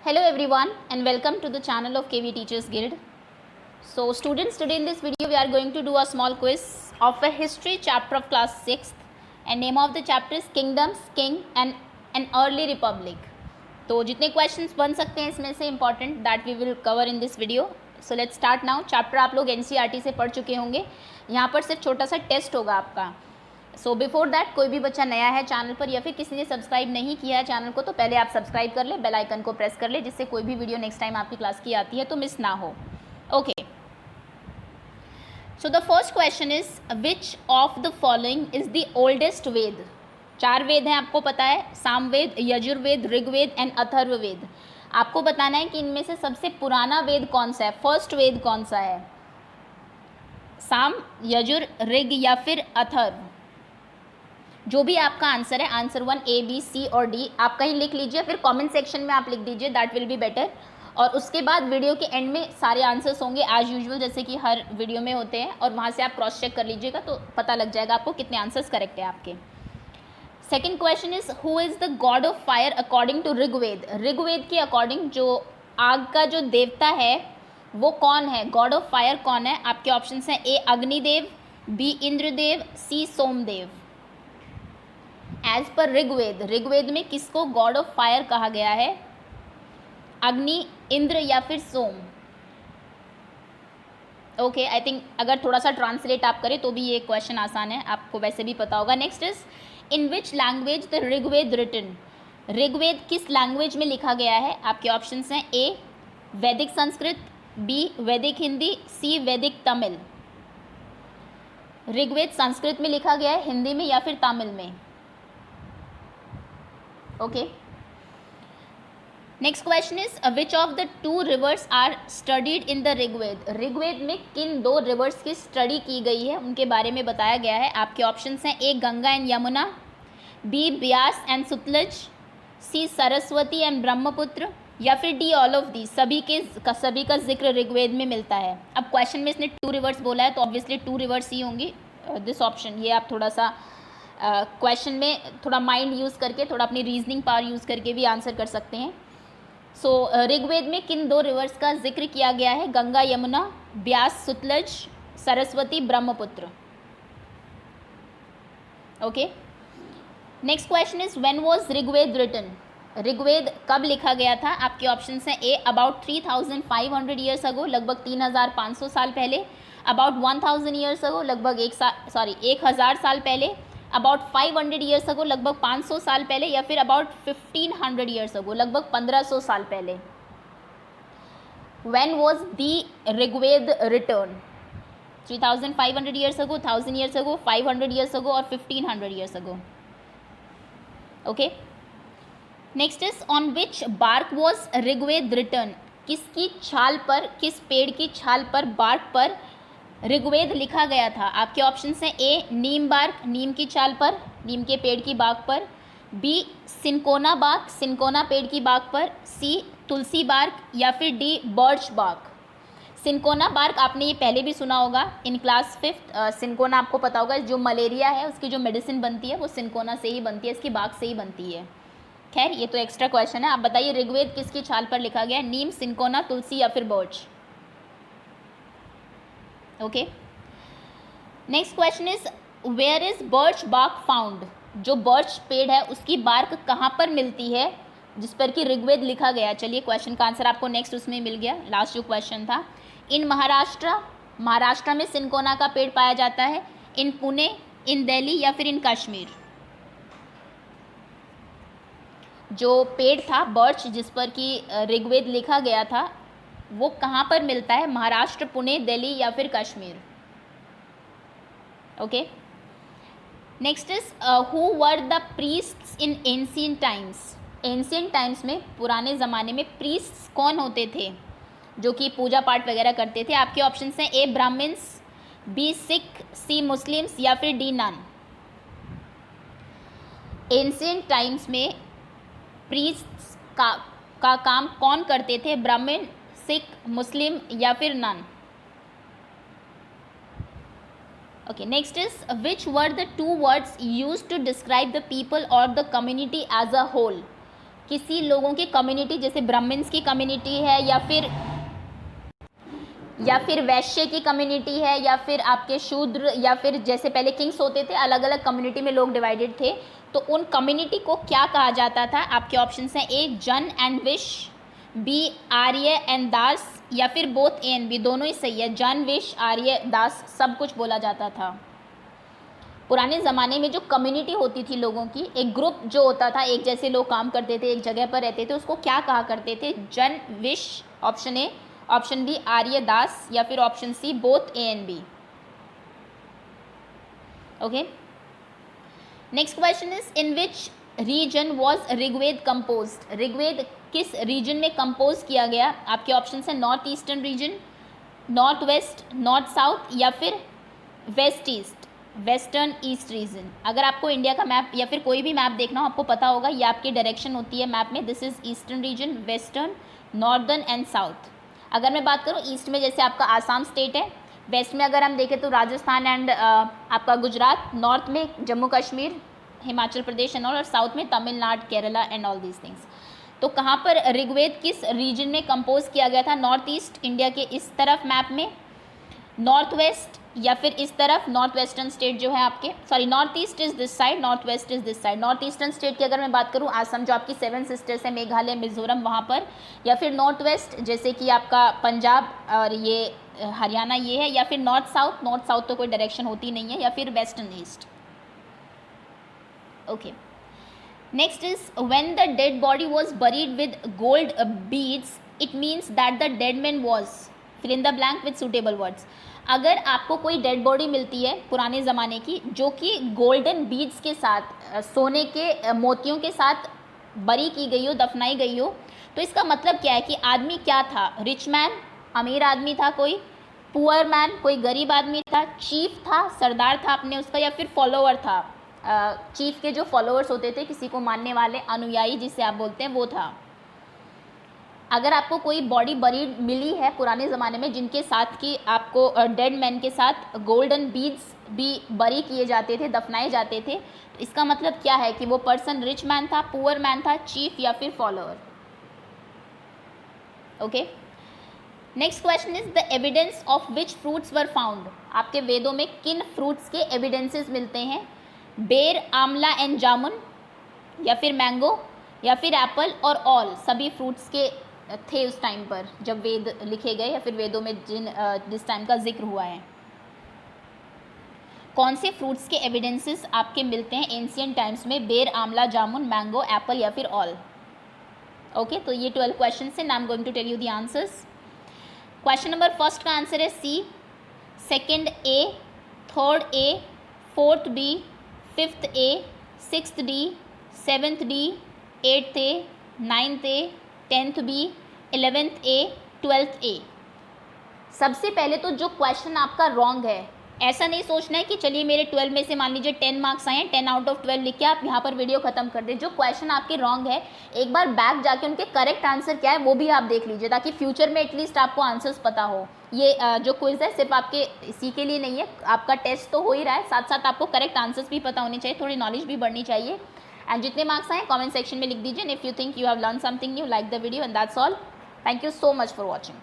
Hello everyone and welcome to the channel of KV Teachers Guild. So students, today in this video we are going to do a small quiz of a history chapter of class 6th and name of the chapter is Kingdoms, King and an Early Republic. तो जितने questions बन सकते हैं इसमें से important that we will cover in this video. So let's start now. Chapter आप लोग NCERT से पढ़ चुके होंगे. यहाँ पर सिर्फ छोटा सा टेस्ट होगा आपका. सो बिफोर दैट कोई भी बच्चा नया है चैनल पर या फिर किसी ने सब्सक्राइब नहीं किया है चैनल को तो पहले आप सब्सक्राइब कर ले, बेल आइकन को प्रेस कर ले जिससे कोई भी वीडियो नेक्स्ट टाइम आपकी क्लास की आती है तो मिस ना हो. Okay, so the first question is which of the following is the oldest Veda. 4 Veda हैं आपको पता है, सामवेद, यजुर्वेद, ऋग्वेद एंड अथर्ववेद. आपको बताना है कि इनमें से सबसे पुराना वेद कौन सा है, फर्स्ट वेद कौन सा है, साम, यजुर, ऋग या फिर अथर्व. जो भी आपका आंसर है, आंसर 1 A B C और D आप कहीं लिख लीजिए, फिर कमेंट सेक्शन में आप लिख दीजिए, दैट विल बी बेटर. और उसके बाद वीडियो के एंड में सारे आंसर्स होंगे एज यूजुअल जैसे कि हर वीडियो में होते हैं और वहाँ से आप क्रॉस चेक कर लीजिएगा तो पता लग जाएगा आपको कितने आंसर्स करेक्ट है आपके. Second question is who is the god of fire according to Rigveda. Rigveda के अकॉर्डिंग जो आग का जो देवता है वो कौन है, गॉड ऑफ फायर कौन है. आपके ऑप्शन हैं A Agnidev, B Indradev, C Somdev. As पर ऋग्वेद में किसको गॉड ऑफ फायर कहा गया है, अग्नि, इंद्र या फिर सोम. ओके, आई थिंक अगर थोड़ा सा ट्रांसलेट आप करें तो भी ये क्वेश्चन आसान है, आपको वैसे भी पता होगा. Next is in which language the Rigveda written. Rigveda किस लैंग्वेज में लिखा गया है. आपके ऑप्शंस हैं A वैदिक संस्कृत, B वैदिक हिंदी, C वैदिक तमिल. ऋग्वेद संस्कृत में लिखा गया है, हिंदी में या फिर तमिल में. Okay, next question is which of the 2 rivers are studied in the Rigveda. Rigveda में किन 2 रिवर्स की स्टडी की गई है उनके बारे में बताया गया है. आपके ऑप्शंस हैं A Ganga and Yamuna, B Beas and Sutlej, C Saraswati and Brahmaputra या फिर D ऑल ऑफ दी. सभी का जिक्र ऋग्वेद में मिलता है. अब क्वेश्चन में इसने 2 रिवर्स बोला है तो ऑब्वियसली 2 रिवर्स ही होंगी. दिस ऑप्शन, ये आप थोड़ा सा क्वेश्चन में थोड़ा माइंड यूज़ करके, थोड़ा अपनी रीजनिंग पावर यूज़ करके भी आंसर कर सकते हैं. सो ऋग्वेद में किन 2 रिवर्स का जिक्र किया गया है, Ganga Yamuna, Beas Sutlej, Saraswati Brahmaputra. Okay, next question is when was Rigveda written. Rigveda कब लिखा गया था. आपके ऑप्शन हैं A अबाउट 3500 ईयर्स अगो, लगभग 3500 साल पहले, अबाउट 1000 ईयर्स अगो, लगभग 1000 साल पहले, अबाउट 500 ईयर्स अगो, लगभग 500 साल पहले, या फिर अबाउट 1500 ईयर्स अगो, लगभग 1500 साल पहले. When was the Rigveda return. 3500 years ago, 1000 years ago, 500 years ago और 1500 years ago. Okay, next is on which bark was Rigveda return. किसकी छाल पर, किस पेड़ की छाल पर, बार्क पर ऋग्वेद लिखा गया था. आपके ऑप्शन हैं A नीम बार्क, नीम की छाल पर, नीम के पेड़ की बाग पर, B सिनकोना बार्क, सिनकोना पेड़ की बाग पर, C तुलसी बार्क या फिर D birch bark. Cinchona bark आपने ये पहले भी सुना होगा इन क्लास 5th. सिनकोना आपको पता होगा, जो मलेरिया है उसकी जो मेडिसिन बनती है वो सिनकोना से ही बनती है, इसकी बाग से ही बनती है. खैर ये तो एक्स्ट्रा क्वेश्चन है. आप बताइए ऋग्वेद किसकी छाल पर लिखा गया है, नीम, सिनकोना, तुलसी या फिर birch. Okay, next question is where is birch bark found. जो बर्च पेड़ है उसकी बार्क कहाँ पर मिलती है जिस पर कि ऋग्वेद लिखा गया. चलिए क्वेश्चन का आंसर आपको नेक्स्ट उसमें मिल गया. लास्ट जो क्वेश्चन था, इन महाराष्ट्र में सिनकोना का पेड़ पाया जाता है, इन पुणे, इन दिल्ली या फिर इन कश्मीर. जो पेड़ था बर्च जिस पर कि ऋग्वेद लिखा गया था वो कहाँ पर मिलता है, महाराष्ट्र, पुणे, दिल्ली या फिर Kashmir. Okay, next is who were the priests in ancient times. Ancient times में, पुराने ज़माने में प्रीस्ट्स कौन होते थे जो कि पूजा पाठ वगैरह करते थे. आपके ऑप्शन हैं A Brahmins, B Sikh, C Muslims या फिर D नन. एंशिएंट टाइम्स में प्रीस्ट्स का काम कौन करते थे, ब्राह्मण, सिख, मुस्लिम या फिर none. Okay, next is which were the 2 words used to describe the people और the community as a whole. किसी लोगों की कम्युनिटी, जैसे ब्राह्मण्स की कम्युनिटी है या फिर वैश्य की कम्युनिटी है या फिर आपके शूद्र, या फिर जैसे पहले किंग्स होते थे, अलग अलग कम्युनिटी में लोग डिवाइडेड थे, तो उन कम्युनिटी को क्या कहा जाता था? आपके ऑप्शंस हैं A Jana and Vish, B Arya and Dasa, या फिर बोथ ए एंड बी, दोनों ही सही है। जन, विश, आर्य, दास सब कुछ बोला जाता था। पुराने ज़माने में जो कम्युनिटी होती थी लोगों की, एक ग्रुप जो होता था, एक जैसे लोग काम करते थे, एक जगह पर रहते थे, उसको क्या कहा करते थे? Jana, Vish, option A, option B Arya, Dasa, या फिर option C both A and B. Okay, next question is in which region was Rigveda composed? Rigveda किस रीजन में कंपोज किया गया? आपके ऑप्शन है north eastern region, north west, north south, या फिर west east, western east region. अगर आपको इंडिया का मैप या फिर कोई भी मैप देखना हो, आपको पता होगा ये आपकी डायरेक्शन होती है मैप में, this is eastern region, western, northern and south. अगर मैं बात करूँ ईस्ट में, जैसे आपका आसाम स्टेट है, वेस्ट में अगर हम देखें तो राजस्थान एंड आपका गुजरात, नॉर्थ में जम्मू कश्मीर, हिमाचल प्रदेश एंड ऑल, और साउथ में Tamil Nadu, Kerala and all these things. तो कहाँ पर ऋग्वेद किस रीजन में कंपोज किया गया था? नॉर्थ ईस्ट, इंडिया के इस तरफ मैप में, नॉर्थ वेस्ट, या फिर इस तरफ नॉर्थ वेस्टर्न स्टेट जो है आपके, sorry north east is this side, north west is this side. North eastern state की अगर मैं बात करूँ, आसम जो आपकी 7 सिस्टर्स है, मेघालय, मिजोरम, वहाँ पर, या फिर नॉर्थ वेस्ट जैसे कि आपका पंजाब और ये हरियाणा ये है, या फिर नॉर्थ साउथ, नॉर्थ साउथ तो कोई डायरेक्शन होती नहीं है, या फिर western east. Okay, next is when the dead body was buried with gold beads it means that the dead man was, fill in the blank with suitable words. अगर आपको कोई डेड बॉडी मिलती है पुराने ज़माने की जो कि गोल्डन बीड्स के साथ, सोने के मोतियों के साथ बरी की गई हो, दफनाई गई हो, तो इसका मतलब क्या है कि आदमी क्या था? रिच मैन, अमीर आदमी था कोई, पुअर मैन, कोई गरीब आदमी था, चीफ था, सरदार था अपने उसका, या फिर फॉलोअर था। चीफ के जो फॉलोअर्स होते थे, किसी को मानने वाले, अनुयायी जिसे आप बोलते हैं, वो था। अगर आपको कोई बॉडी बरीड मिली है पुराने ज़माने में जिनके साथ कि आपको डेड मैन के साथ गोल्डन बीड्स भी बरी किए जाते थे, दफनाए जाते थे, तो इसका मतलब क्या है कि वो पर्सन रिच मैन था, पुअर मैन था, चीफ या फिर follower. Okay, next question is the evidence of which fruits were found? आपके वेदों में किन फ्रूट्स के एविडेंसेस मिलते हैं? बेर, आंवला एंड जामुन, या फिर मैंगो, या फिर एप्पल, और ऑल, सभी फ्रूट्स के थे उस टाइम पर जब वेद लिखे गए, या फिर वेदों में जिस टाइम का जिक्र हुआ है। कौन से फ्रूट्स के एविडेंसेस आपके मिलते हैं एंशिएंट टाइम्स में? बेर, आंवला, जामुन, मैंगो, एप्पल, या फिर ऑल। ओके, तो ये 12 क्वेश्चन है, I am going to tell you the answers. Question number first का आंसर है C, second A, third A, fourth B, fifth A, sixth D, seventh D, eighth A, ninth A, 10th B, 11th A, 12th A. सबसे पहले तो जो question आपका wrong है, ऐसा नहीं सोचना है कि चलिए मेरे 12 में से मान लीजिए 10 मार्क्स आए हैं, 10 आउट ऑफ 12 लिख के आप यहाँ पर वीडियो खत्म कर दें। जो क्वेश्चन आपके रॉन्ग है, एक बार बैक जाके उनके करेक्ट आंसर क्या है वो भी आप देख लीजिए, ताकि फ्यूचर में एटलीस्ट आपको आंसर्स पता हो। ये जो क्विज है सिर्फ आपके इसी के लिए नहीं है, आपका टेस्ट तो हो ही रहा है, साथ साथ आपको करेक्ट आंसर्स भी पता होने चाहिए, थोड़ी नॉलेज भी बढ़नी चाहिए। एंड जितने मार्क्स आए कमेंट सेक्शन में लिख दीजिए। If you think you have learn something new, like the video, and that's all. Thank you so much for watching.